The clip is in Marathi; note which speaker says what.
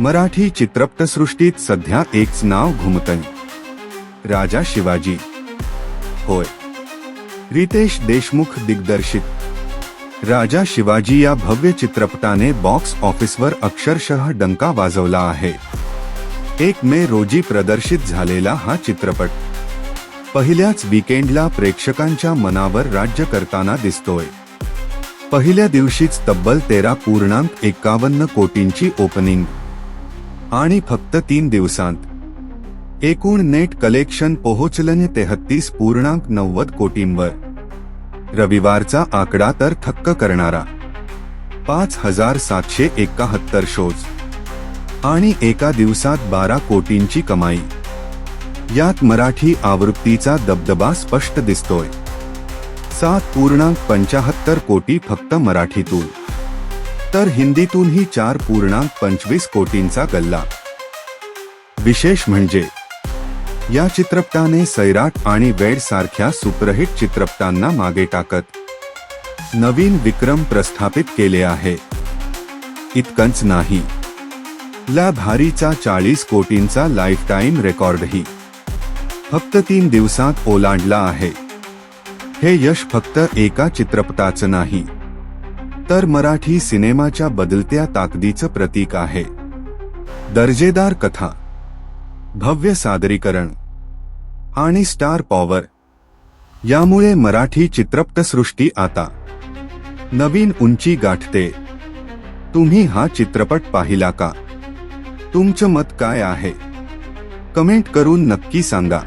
Speaker 1: मराठी चित्रपटसृष्टीत सध्या एकच नाव घुमतंय, राजा शिवाजी. होय, रितेश देशमुख दिग्दर्शित राजा शिवाजी या भव्य चित्रपटाने बॉक्स ऑफिसवर अक्षरशः डंका वाजवला आहे. 1 मे रोजी प्रदर्शित झालेला हा चित्रपट पहिल्याच वीकेंडला प्रेक्षकांच्या मनावर राज्य करताना दिसतोय. पहिल्या दिवशीच तब्बल 13.51 कोटींची ओपनिंग आणि फक्त 3 दिवसांत एकूण नेट कलेक्शन पोहोचलं 33.90 कोटींवर. रविवारचा आकडा तर थक्क करणारा 5,771 शोज आणि एका दिवसात 12 कोटींची कमाई. यात मराठी आवृत्तीचा दबदबा स्पष्ट दिसतोय. 7.75 कोटी फक्त मराठीतून, तर हिंदीतूनही 4.25 कोटींचा गल्ला. विशेष म्हणजे या चित्रपटाने सैराट आणि वेड सारख्या सुपरहिट चित्रपटांना मागे टाकत नवीन विक्रम प्रस्थापित केले आहे. इतकंच नाही, ला भारीचा 40 कोटींचा लाईफ टाईम रेकॉर्डही फक्त 3 दिवसात ओलांडला आहे. हे यश फक्त एका चित्रपटाचं नाही, तर मराठी सिनेमाच्या बदलत्या ताकदीचं प्रतीक आहे. दर्जेदार कथा, भव्य सादरीकरण आणि स्टार पॉवर यामुळे मराठी चित्रपटसृष्टी आता नवीन उंची गाठते. तुम्ही हा चित्रपट पाहिला का? तुमचं मत काय आहे? कमेंट करून नक्की सांगा.